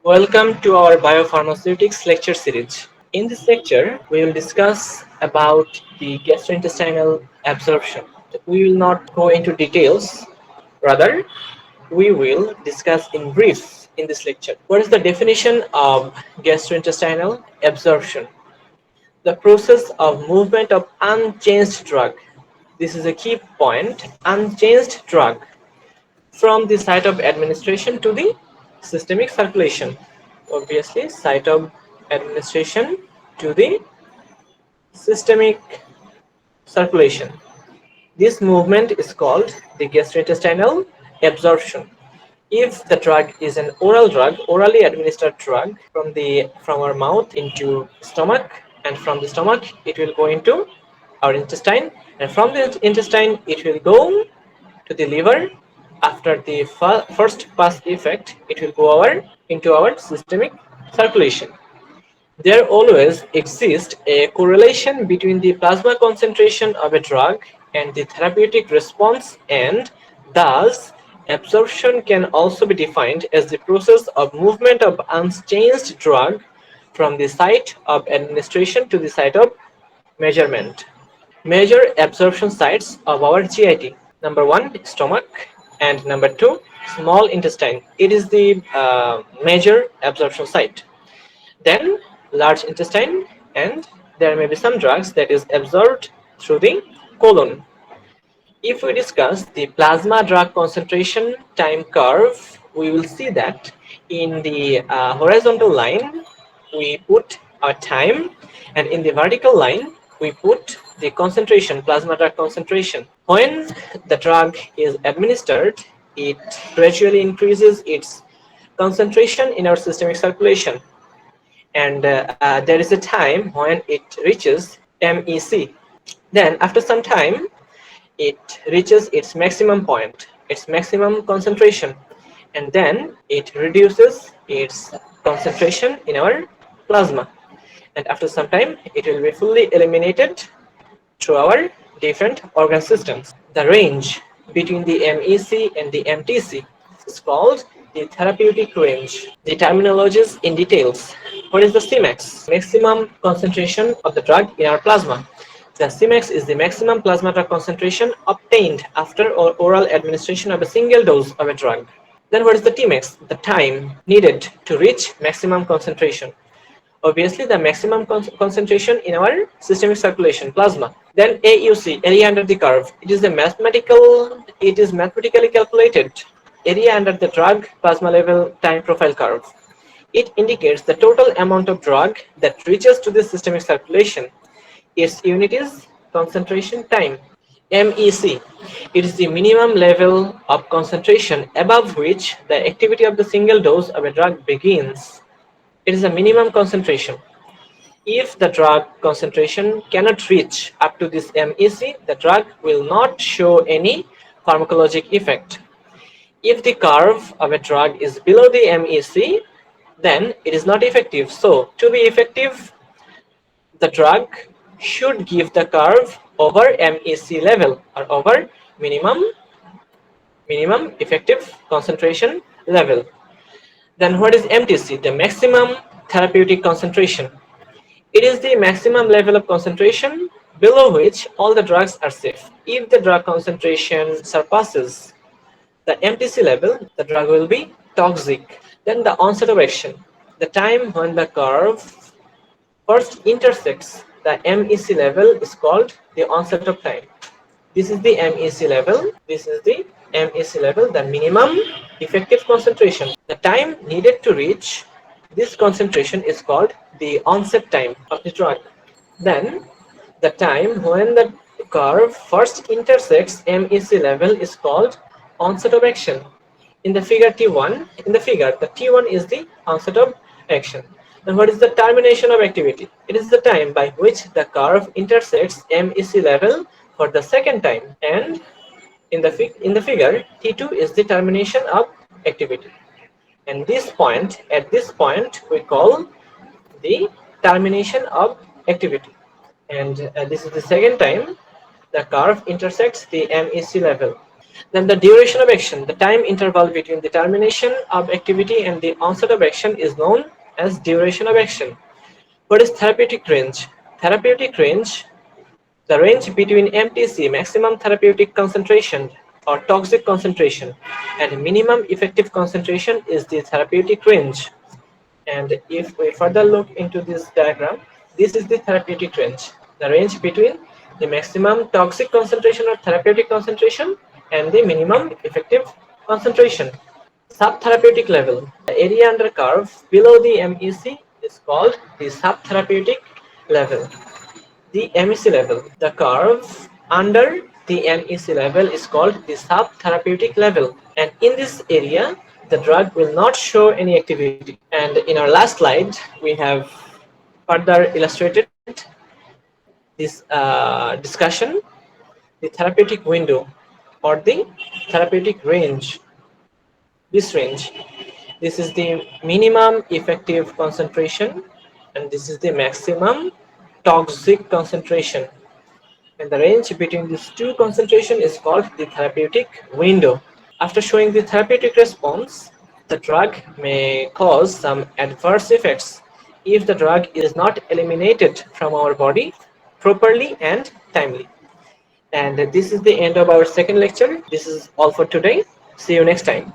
Welcome to our Biopharmaceutics lecture series. In this lecture, we will discuss about the gastrointestinal absorption. We will not go into details, rather, we will discuss in brief in this lecture. What is the definition of gastrointestinal absorption? The process of movement of unchanged drug. This is a key point, unchanged drug from the site of administration to the systemic circulation. Obviously, site of administration to the systemic circulation. This movement is called the gastrointestinal absorption. If the drug is an oral drug, orally administered drug from our mouth into stomach, and from the stomach it will go into our intestine, and from the intestine it will go to the liver. After the first pass effect, it will go into our systemic circulation. There always exists a correlation between the plasma concentration of a drug and the therapeutic response, and thus absorption can also be defined as the process of movement of unchanged drug from the site of administration to the site of measurement. Major absorption sites of our GIT. Number 1, stomach, and number 2, small intestine. It is the major absorption site. Then large intestine, and there may be some drugs that is absorbed through the colon. If we discuss the plasma drug concentration time curve, we will see that in the horizontal line we put our time, and in the vertical line we put the concentration, plasma drug concentration. When the drug is administered, it gradually increases its concentration in our systemic circulation, and there is a time when it reaches MEC. Then after some time it reaches its maximum point, its maximum concentration, and then it reduces its concentration in our plasma, and after some time it will be fully eliminated through our different organ systems. The range between the MEC and the MTC is called the therapeutic range. The terminologies in details. What is the Cmax? Maximum concentration of the drug in our plasma. The Cmax is the maximum plasma drug concentration obtained after oral administration of a single dose of a drug. Then what is the Tmax? The time needed to reach maximum concentration. Obviously, the maximum concentration in our systemic circulation, plasma. Then AUC, area under the curve. It is mathematically calculated area under the drug plasma level time profile curve. It indicates the total amount of drug that reaches to the systemic circulation. Its unit is concentration time. MEC, it is the minimum level of concentration above which the activity of the single dose of a drug begins. It is a minimum concentration. If the drug concentration cannot reach up to this MEC, the drug will not show any pharmacologic effect. If the curve of a drug is below the MEC, then it is not effective. So, to be effective, the drug should give the curve over MEC level, or over minimum effective concentration level. Then what is MTC? The maximum therapeutic concentration. It is the maximum level of concentration below which all the drugs are safe. If the drug concentration surpasses the MTC level, the drug will be toxic. Then the onset of action. The time when the curve first intersects the MEC level is called the onset of time. This is the MEC level. This is the MEC level, the minimum effective concentration. The time needed to reach this concentration is called the onset time of the drug. Then the time when the curve first intersects MEC level is called onset of action. In the figure T1, the T1 is the onset of action. And what is the termination of activity? It is the time by which the curve intersects MEC level for the second time, and in the figure T2 is the termination of activity. And at this point we call the termination of activity. And this is the second time the curve intersects the MEC level. Then the duration of action, the time interval between the termination of activity and the onset of action is known as duration of action. What is therapeutic range? Therapeutic range, the range between MTC, maximum therapeutic concentration or toxic concentration, and minimum effective concentration is the therapeutic range. And if we further look into this diagram, this is the therapeutic range, the range between the maximum toxic concentration or therapeutic concentration and the minimum effective concentration. Subtherapeutic level, the area under curve below the MEC is called the subtherapeutic level. The MEC level, the curve under the MEC level is called the subtherapeutic level, and in this area the drug will not show any activity. And in our last slide we have further illustrated this discussion, the therapeutic window or the therapeutic range. This range, this is the minimum effective concentration and this is the maximum toxic concentration, and the range between these two concentration is called the therapeutic window. After showing the therapeutic response, the drug may cause some adverse effects if the drug is not eliminated from our body properly and timely. And this is the end of our second lecture. This is all for today. See you next time.